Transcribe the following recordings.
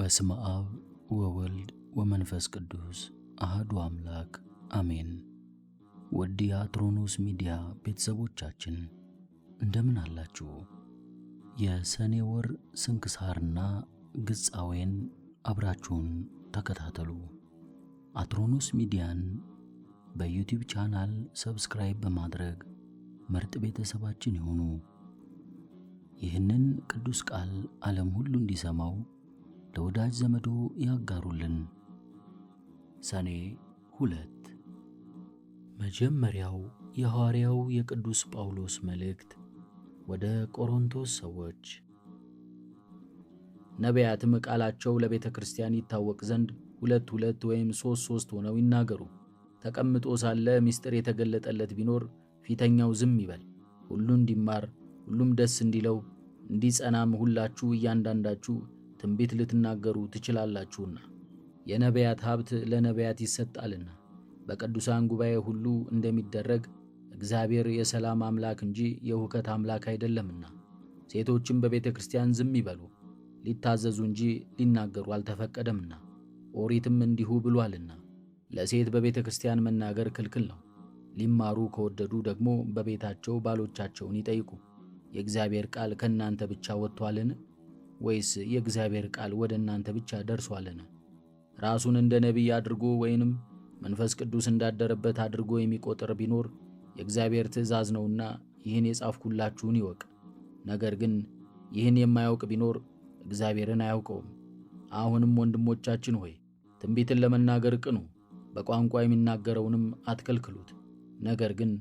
በስመ አብ ወወልድ ወመንፈስ ቅዱስ አሐዱ አምላክ አሜን። ውድ የአትሮኖስ ሚዲያ ቤተሰቦቻችን እንደምን አላችሁ? የሰኔ ወር ስንክሳርና ግጻዌን አብራችሁን ተከታተሉ። አትሮኖስ ሚዲያን በዩቲዩብ ቻናል ሰብስክራይብ በማድረግ ምርጥ ቤተሰባችን ይሁኑ። ይህንን ቅዱስ ቃል ዓለም ሁሉ እንዲሰማው ለወዳጅ ዘመዶ ያጋሩልን። ሰኔ 2 መጀመሪያው የሐዋርያው የቅዱስ ጳውሎስ መልእክት ወደ ቆሮንቶስ ሰዎች። ነቢያትም ቃላቸው ለቤተ ክርስቲያን ይታወቅ ዘንድ 2 ወይም 3 ሆነው ይናገሩ። ተቀምጦ ሳለ ምስጢር የተገለጠለት ቢኖር ፊተኛው ዝም ይበል። ሁሉ እንዲማር ሁሉም ደስ እንዲለው እንዲጸናም ሁላችሁ እያንዳንዳችሁ ትንቢት ልትናገሩ ትችላላችሁና የነቢያት ሀብት ለነቢያት ይሰጣልና። በቅዱሳን ጉባኤ ሁሉ እንደሚደረግ እግዚአብሔር የሰላም አምላክ እንጂ የሁከት አምላክ አይደለምና። ሴቶችም በቤተ ክርስቲያን ዝም ይበሉ፣ ሊታዘዙ እንጂ ሊናገሩ አልተፈቀደምና። ኦሪትም እንዲሁ ብሏልና። ለሴት በቤተ ክርስቲያን መናገር ክልክል ነው። ሊማሩ ከወደዱ ደግሞ በቤታቸው ባሎቻቸውን ይጠይቁ። የእግዚአብሔር ቃል ከእናንተ ብቻ ወጥቷልን? ወይስ የእግዚአብሔር ቃል ወደ እናንተ ብቻ ደርሷልን? ራሱን እንደ ነቢይ አድርጎ ወይንም መንፈስ ቅዱስ እንዳደረበት አድርጎ የሚቆጥር ቢኖር የእግዚአብሔር ትእዛዝ ነውና ይህን የጻፍኩላችሁን ይወቅ። ነገር ግን ይህን የማያውቅ ቢኖር እግዚአብሔርን አያውቀውም። አሁንም ወንድሞቻችን ሆይ ትንቢትን ለመናገር ቅኑ፣ በቋንቋ የሚናገረውንም አትከልክሉት። ነገር ግን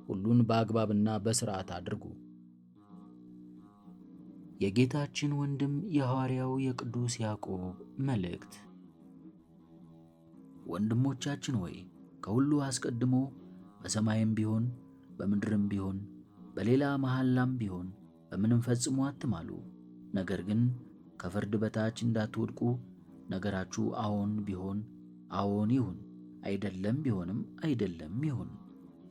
ሁሉን በአግባብና በሥርዓት አድርጉ። የጌታችን ወንድም የሐዋርያው የቅዱስ ያዕቆብ መልእክት። ወንድሞቻችን ሆይ ከሁሉ አስቀድሞ በሰማይም ቢሆን በምድርም ቢሆን በሌላ መሐላም ቢሆን በምንም ፈጽሞ አትማሉ። ነገር ግን ከፍርድ በታች እንዳትወድቁ ነገራችሁ አዎን ቢሆን አዎን ይሁን፣ አይደለም ቢሆንም አይደለም ይሁን።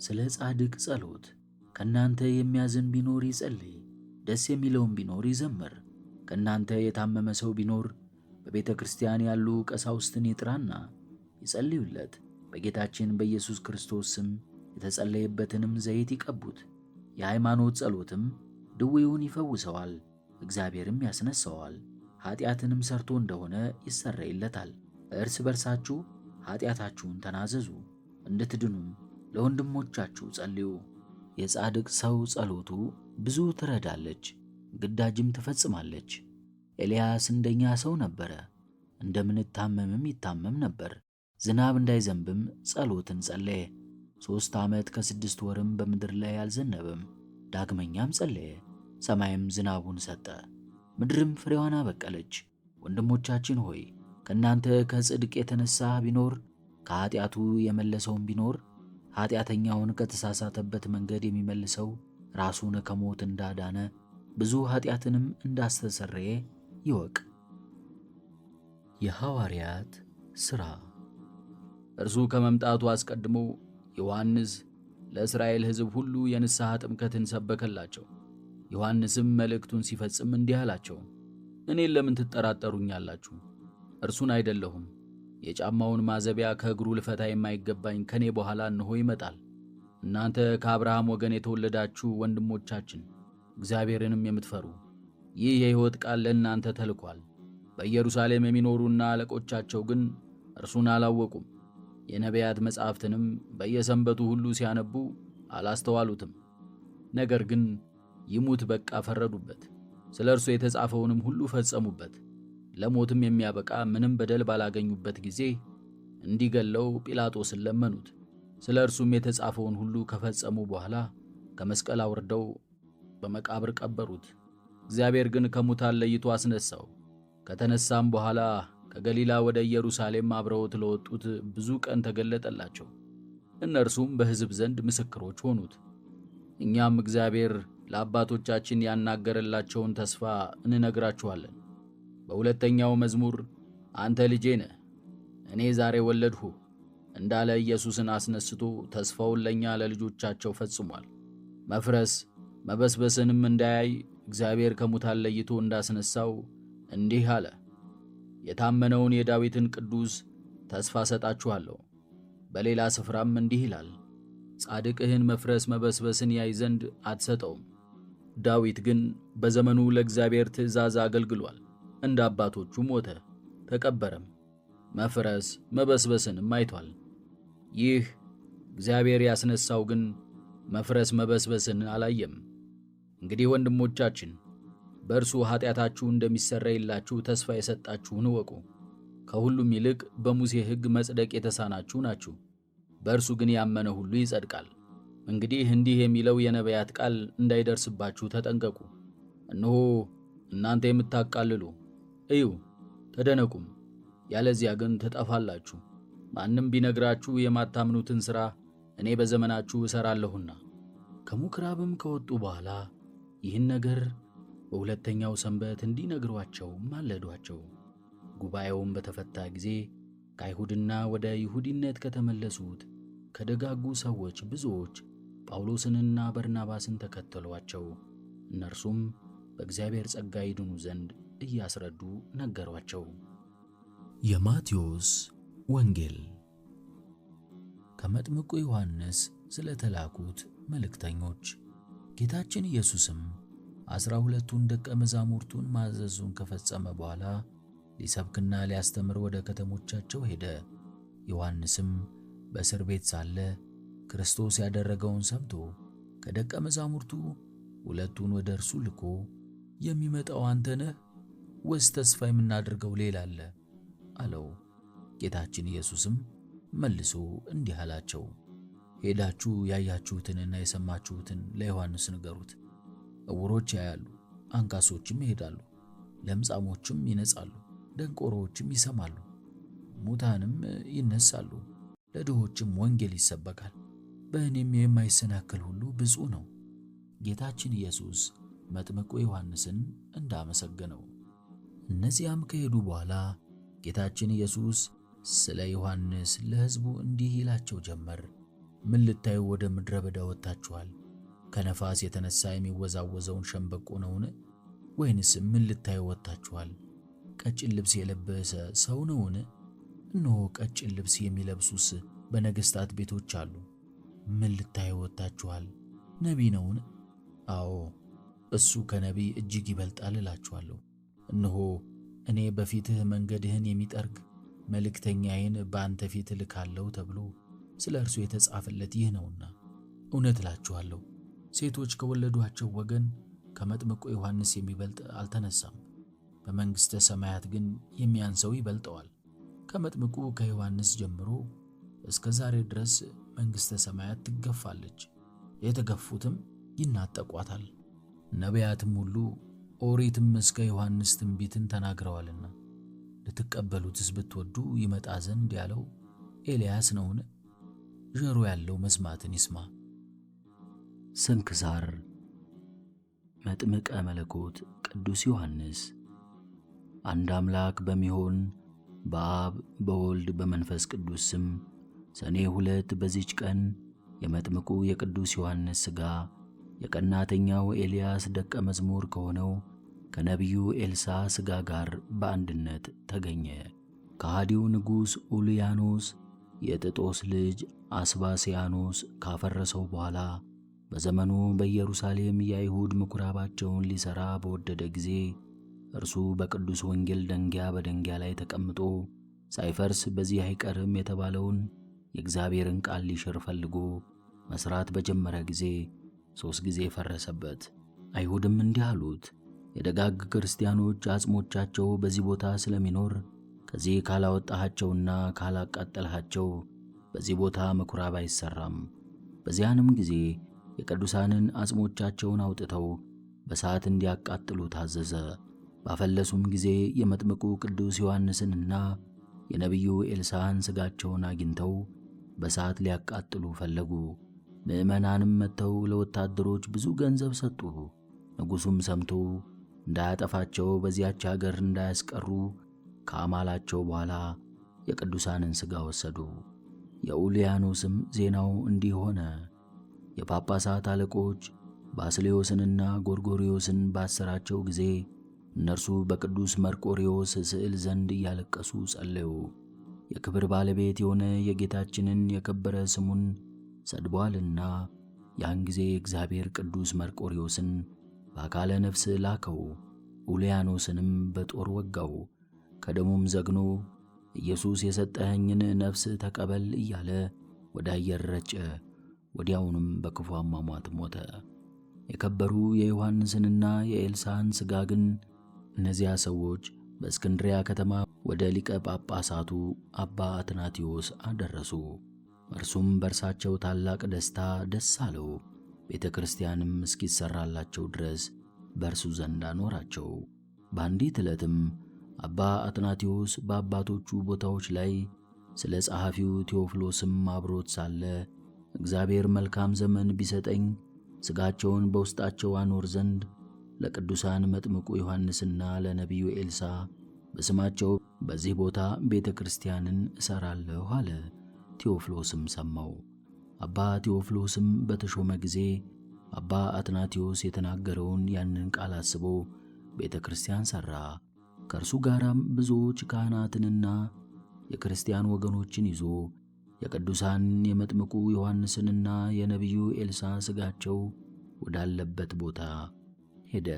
ስለ ጻድቅ ጸሎት ከእናንተ የሚያዝን ቢኖር ይጸልይ፣ ደስ የሚለውም ቢኖር ይዘምር። ከእናንተ የታመመ ሰው ቢኖር በቤተ ክርስቲያን ያሉ ቀሳውስትን ይጥራና ይጸልዩለት፣ በጌታችን በኢየሱስ ክርስቶስ ስም የተጸለየበትንም ዘይት ይቀቡት። የሃይማኖት ጸሎትም ድዌውን ይፈውሰዋል፣ እግዚአብሔርም ያስነሣዋል። ኀጢአትንም ሰርቶ እንደሆነ ይሰረይለታል። እርስ በርሳችሁ ኀጢአታችሁን ተናዘዙ፣ እንድትድኑም ለወንድሞቻችሁ ጸልዩ። የጻድቅ ሰው ጸሎቱ ብዙ ትረዳለች፣ ግዳጅም ትፈጽማለች። ኤልያስ እንደኛ ሰው ነበረ፣ እንደምንታመምም ይታመም ነበር። ዝናብ እንዳይዘንብም ጸሎትን ጸለየ። 3 ዓመት ከ6 ወርም በምድር ላይ አልዘነበም። ዳግመኛም ጸለየ፣ ሰማይም ዝናቡን ሰጠ፣ ምድርም ፍሬዋን አበቀለች። ወንድሞቻችን ሆይ ከእናንተ ከጽድቅ የተነሣ ቢኖር ከኀጢአቱ የመለሰውም ቢኖር ኀጢአተኛውን ከተሳሳተበት መንገድ የሚመልሰው ራሱን ከሞት እንዳዳነ ብዙ ኀጢአትንም እንዳስተሰረየ ይወቅ። የሐዋርያት ሥራ። እርሱ ከመምጣቱ አስቀድሞ ዮሐንስ ለእስራኤል ሕዝብ ሁሉ የንስሐ ጥምቀትን ሰበከላቸው። ዮሐንስም መልእክቱን ሲፈጽም እንዲህ አላቸው፣ እኔን ለምን ትጠራጠሩኛላችሁ? እርሱን አይደለሁም። የጫማውን ማዘቢያ ከእግሩ ልፈታ የማይገባኝ ከኔ በኋላ እነሆ ይመጣል። እናንተ ከአብርሃም ወገን የተወለዳችሁ ወንድሞቻችን፣ እግዚአብሔርንም የምትፈሩ ይህ የሕይወት ቃል ለእናንተ ተልኳል። በኢየሩሳሌም የሚኖሩና አለቆቻቸው ግን እርሱን አላወቁም። የነቢያት መጻሕፍትንም በየሰንበቱ ሁሉ ሲያነቡ አላስተዋሉትም። ነገር ግን ይሙት በቃ ፈረዱበት፣ ስለ እርሱ የተጻፈውንም ሁሉ ፈጸሙበት። ለሞትም የሚያበቃ ምንም በደል ባላገኙበት ጊዜ እንዲገለው ጲላጦስን ለመኑት። ስለ እርሱም የተጻፈውን ሁሉ ከፈጸሙ በኋላ ከመስቀል አውርደው በመቃብር ቀበሩት። እግዚአብሔር ግን ከሙታን ለይቶ አስነሣው። ከተነሳም በኋላ ከገሊላ ወደ ኢየሩሳሌም አብረውት ለወጡት ብዙ ቀን ተገለጠላቸው። እነርሱም በሕዝብ ዘንድ ምስክሮች ሆኑት። እኛም እግዚአብሔር ለአባቶቻችን ያናገረላቸውን ተስፋ እንነግራችኋለን። በሁለተኛው መዝሙር አንተ ልጄ ነህ፣ እኔ ዛሬ ወለድሁህ እንዳለ ኢየሱስን አስነስቶ ተስፋውን ለእኛ ለልጆቻቸው ፈጽሟል። መፍረስ መበስበስንም እንዳያይ እግዚአብሔር ከሙታን ለይቶ እንዳስነሳው እንዲህ አለ። የታመነውን የዳዊትን ቅዱስ ተስፋ ሰጣችኋለሁ። በሌላ ስፍራም እንዲህ ይላል፣ ጻድቅህን መፍረስ መበስበስን ያይ ዘንድ አትሰጠውም። ዳዊት ግን በዘመኑ ለእግዚአብሔር ትእዛዝ አገልግሏል። እንደ አባቶቹ ሞተ፣ ተቀበረም፣ መፍረስ መበስበስንም አይቷል። ይህ እግዚአብሔር ያስነሳው ግን መፍረስ መበስበስን አላየም። እንግዲህ ወንድሞቻችን በእርሱ ኃጢአታችሁ እንደሚሰረይላችሁ ተስፋ የሰጣችሁን እወቁ። ከሁሉም ይልቅ በሙሴ ሕግ መጽደቅ የተሳናችሁ ናችሁ፣ በእርሱ ግን ያመነ ሁሉ ይጸድቃል። እንግዲህ እንዲህ የሚለው የነቢያት ቃል እንዳይደርስባችሁ ተጠንቀቁ። እነሆ እናንተ የምታቃልሉ እዩ፣ ተደነቁም፣ ያለዚያ ግን ትጠፋላችሁ። ማንም ቢነግራችሁ የማታምኑትን ሥራ እኔ በዘመናችሁ እሠራለሁና። ከምኵራብም ከወጡ በኋላ ይህን ነገር በሁለተኛው ሰንበት እንዲነግሯቸው ማለዷቸው። ጉባኤውም በተፈታ ጊዜ ከአይሁድና ወደ ይሁዲነት ከተመለሱት ከደጋጉ ሰዎች ብዙዎች ጳውሎስንና በርናባስን ተከተሏቸው። እነርሱም በእግዚአብሔር ጸጋ ይድኑ ዘንድ እያስረዱ ነገሯቸው። የማቴዎስ ወንጌል። ከመጥምቁ ዮሐንስ ስለተላኩት መልእክተኞች። ጌታችን ኢየሱስም 12ቱን ደቀ መዛሙርቱን ማዘዙን ከፈጸመ በኋላ ሊሰብክና ሊያስተምር ወደ ከተሞቻቸው ሄደ። ዮሐንስም በእስር ቤት ሳለ ክርስቶስ ያደረገውን ሰምቶ ከደቀ መዛሙርቱ ሁለቱን ወደ እርሱ ልኮ የሚመጣው አንተ ነህ ወይስ ተስፋ የምናደርገው ሌላ አለ አለው። ጌታችን ኢየሱስም መልሶ እንዲህ አላቸው፣ ሄዳችሁ ያያችሁትንና የሰማችሁትን ለዮሐንስ ንገሩት። ዕውሮች ያያሉ፣ አንካሶችም ይሄዳሉ፣ ለምጻሞችም ይነጻሉ፣ ደንቆሮዎችም ይሰማሉ፣ ሙታንም ይነሳሉ፣ ለድሆችም ወንጌል ይሰበካል። በእኔም የማይሰናከል ሁሉ ብፁዕ ነው። ጌታችን ኢየሱስ መጥምቁ ዮሐንስን እንዳመሰገነው። እነዚያም ከሄዱ በኋላ ጌታችን ኢየሱስ ስለ ዮሐንስ ለሕዝቡ እንዲህ ይላቸው ጀመር። ምን ልታዩ ወደ ምድረ በዳ ወጥታችኋል? ከነፋስ የተነሳ የሚወዛወዘውን ሸምበቆ ነውን? ወይንስ ምን ልታዩ ወጥታችኋል? ቀጭን ልብስ የለበሰ ሰው ነውን? እነሆ ቀጭን ልብስ የሚለብሱስ በነገሥታት ቤቶች አሉ። ምን ልታዩ ወጥታችኋል? ነቢይ ነውን? አዎ እሱ ከነቢይ እጅግ ይበልጣል እላችኋለሁ። እነሆ እኔ በፊትህ መንገድህን የሚጠርግ መልእክተኛዬን በአንተ ፊት እልካለሁ ተብሎ ስለ እርሱ የተጻፈለት ይህ ነውና። እውነት እላችኋለሁ ሴቶች ከወለዷቸው ወገን ከመጥምቁ ዮሐንስ የሚበልጥ አልተነሳም። በመንግሥተ ሰማያት ግን የሚያንሰው ይበልጠዋል። ከመጥምቁ ከዮሐንስ ጀምሮ እስከ ዛሬ ድረስ መንግሥተ ሰማያት ትገፋለች፣ የተገፉትም ይናጠቋታል። ነቢያትም ሁሉ ኦሪትም እስከ ዮሐንስ ትንቢትን ተናግረዋልና። ልትቀበሉትስ ብትወዱ ይመጣ ዘንድ ያለው ኤልያስ ነውን? ጆሮ ያለው መስማትን ይስማ። ስንክሳር። መጥምቀ መለኮት ቅዱስ ዮሐንስ። አንድ አምላክ በሚሆን በአብ በወልድ በመንፈስ ቅዱስ ስም ሰኔ 2 በዚች ቀን የመጥምቁ የቅዱስ ዮሐንስ ሥጋ የቀናተኛው ኤልያስ ደቀ መዝሙር ከሆነው ከነቢዩ ኤልሳዕ ሥጋ ጋር በአንድነት ተገኘ። ከሃዲው ንጉሥ ኡልያኖስ የጥጦስ ልጅ አስባስያኖስ ካፈረሰው በኋላ በዘመኑ በኢየሩሳሌም የአይሁድ ምኵራባቸውን ሊሠራ በወደደ ጊዜ እርሱ በቅዱስ ወንጌል ደንጊያ በደንጊያ ላይ ተቀምጦ ሳይፈርስ በዚህ አይቀርም የተባለውን የእግዚአብሔርን ቃል ሊሽር ፈልጎ መሥራት በጀመረ ጊዜ 3 ጊዜ ፈረሰበት። አይሁድም እንዲህ አሉት፣ የደጋግ ክርስቲያኖች አጽሞቻቸው በዚህ ቦታ ስለሚኖር ከዚህ ካላወጣሃቸውና ካላቃጠልሃቸው በዚህ ቦታ ምኵራብ አይሠራም። በዚያንም ጊዜ የቅዱሳንን አጽሞቻቸውን አውጥተው በእሳት እንዲያቃጥሉ ታዘዘ። ባፈለሱም ጊዜ የመጥምቁ ቅዱስ ዮሐንስንና የነቢዩ ኤልሳዕን ሥጋቸውን አግኝተው በእሳት ሊያቃጥሉ ፈለጉ። ምዕመናንም መጥተው ለወታደሮች ብዙ ገንዘብ ሰጡ። ንጉሡም ሰምቶ እንዳያጠፋቸው በዚያች አገር እንዳያስቀሩ ከአማላቸው በኋላ የቅዱሳንን ሥጋ ወሰዱ። የኡልያኖስም ዜናው እንዲህ ሆነ። የጳጳሳት አለቆች ባስልዮስንና ጎርጎርዮስን ባሰራቸው ጊዜ እነርሱ በቅዱስ መርቆሬዎስ ስዕል ዘንድ እያለቀሱ ጸለዩ። የክብር ባለቤት የሆነ የጌታችንን የከበረ ስሙን ሰድቧልና። ያን ጊዜ እግዚአብሔር ቅዱስ መርቆሬዎስን በአካለ ነፍስ ላከው፣ ኡልያኖስንም በጦር ወጋው። ከደሙም ዘግኖ ኢየሱስ የሰጠኸኝን ነፍስ ተቀበል እያለ ወደ አየር ረጨ። ወዲያውንም በክፉ አሟሟት ሞተ። የከበሩ የዮሐንስንና የኤልሳዕን ሥጋ ግን እነዚያ ሰዎች በእስክንድርያ ከተማ ወደ ሊቀ ጳጳሳቱ አባ አትናቴዎስ አደረሱ። እርሱም በእርሳቸው ታላቅ ደስታ ደስ አለው። ቤተ ክርስቲያንም እስኪሠራላቸው ድረስ በእርሱ ዘንድ አኖራቸው። በአንዲት ዕለትም አባ አትናቴዎስ በአባቶቹ ቦታዎች ላይ ስለ ጸሐፊው ቴዎፍሎስም አብሮት ሳለ እግዚአብሔር መልካም ዘመን ቢሰጠኝ ሥጋቸውን በውስጣቸው አኖር ዘንድ ለቅዱሳን መጥምቁ ዮሐንስና ለነቢዩ ኤልሳዕ በስማቸው በዚህ ቦታ ቤተ ክርስቲያንን እሠራለሁ አለ። ቴዎፍሎስም ሰማው። አባ ቴዎፍሎስም በተሾመ ጊዜ አባ አትናቴዎስ የተናገረውን ያንን ቃል አስቦ ቤተ ክርስቲያን ሠራ። ከእርሱ ጋራም ብዙዎች ካህናትንና የክርስቲያን ወገኖችን ይዞ የቅዱሳን የመጥምቁ ዮሐንስንና የነቢዩ ኤልሳዕ ሥጋቸው ወዳለበት ቦታ ሄደ።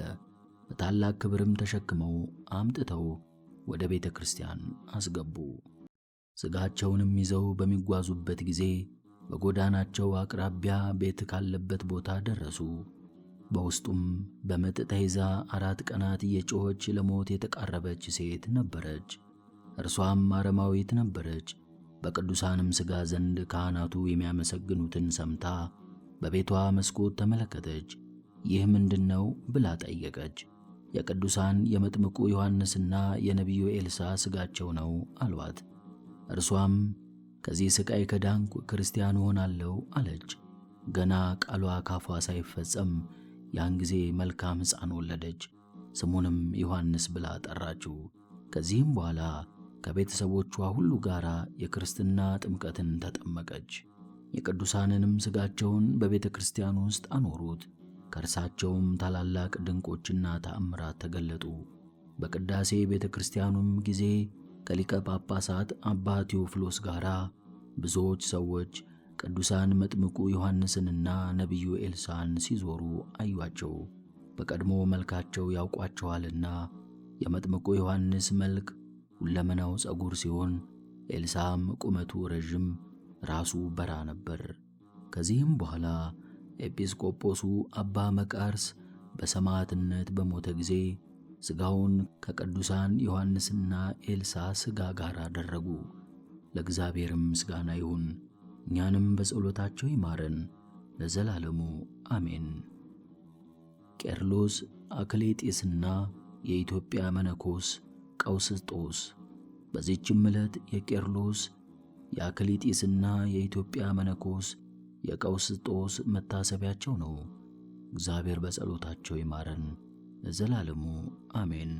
በታላቅ ክብርም ተሸክመው አምጥተው ወደ ቤተ ክርስቲያን አስገቡ። ሥጋቸውንም ይዘው በሚጓዙበት ጊዜ በጎዳናቸው አቅራቢያ ቤት ካለበት ቦታ ደረሱ። በውስጡም በምጥ ተይዛ 4 ቀናት እየጮኸች ለሞት የተቃረበች ሴት ነበረች። እርሷም አረማዊት ነበረች። በቅዱሳንም ሥጋ ዘንድ ካህናቱ የሚያመሰግኑትን ሰምታ በቤቷ መስኮት ተመለከተች። ይህ ምንድነው ብላ ጠየቀች። የቅዱሳን የመጥምቁ ዮሐንስና የነቢዩ ኤልሳዕ ሥጋቸው ነው አሏት። እርሷም ከዚህ ሥቃይ ከዳንኩ ክርስቲያን እሆናለሁ አለች። ገና ቃሏ ካፏ ሳይፈጸም ያን ጊዜ መልካም ሕፃን ወለደች። ስሙንም ዮሐንስ ብላ ጠራችው። ከዚህም በኋላ ከቤተሰቦቿ ሁሉ ጋር የክርስትና ጥምቀትን ተጠመቀች። የቅዱሳንንም ሥጋቸውን በቤተ ክርስቲያን ውስጥ አኖሩት። ከእርሳቸውም ታላላቅ ድንቆችና ተአምራት ተገለጡ። በቅዳሴ ቤተ ክርስቲያኑም ጊዜ ከሊቀ ጳጳሳት አባ ቴዎፍሎስ ጋር ብዙዎች ሰዎች ቅዱሳን መጥምቁ ዮሐንስንና ነቢዩ ኤልሳዕን ሲዞሩ አዩአቸው። በቀድሞ መልካቸው ያውቋቸዋልና። የመጥምቁ ዮሐንስ መልክ ሁለመናው ፀጉር ሲሆን፣ ኤልሳዕም ቁመቱ ረዥም፣ ራሱ በራ ነበር። ከዚህም በኋላ ኤጲስቆጶሱ አባ መቃርስ በሰማዕትነት በሞተ ጊዜ ሥጋውን ከቅዱሳን ዮሐንስና ኤልሳዕ ሥጋ ጋር አደረጉ። ለእግዚአብሔርም ምስጋና ይሁን፣ እኛንም በጸሎታቸው ይማረን ለዘላለሙ አሜን። ቄርሎስ አክሌጤስና የኢትዮጵያ መነኮስ ቀውስጦስ። በዚህችም ዕለት የቄርሎስ የአክሌጤስና የኢትዮጵያ መነኮስ የቀውስጦስ መታሰቢያቸው ነው። እግዚአብሔር በጸሎታቸው ይማረን ለዘላለሙ አሜን።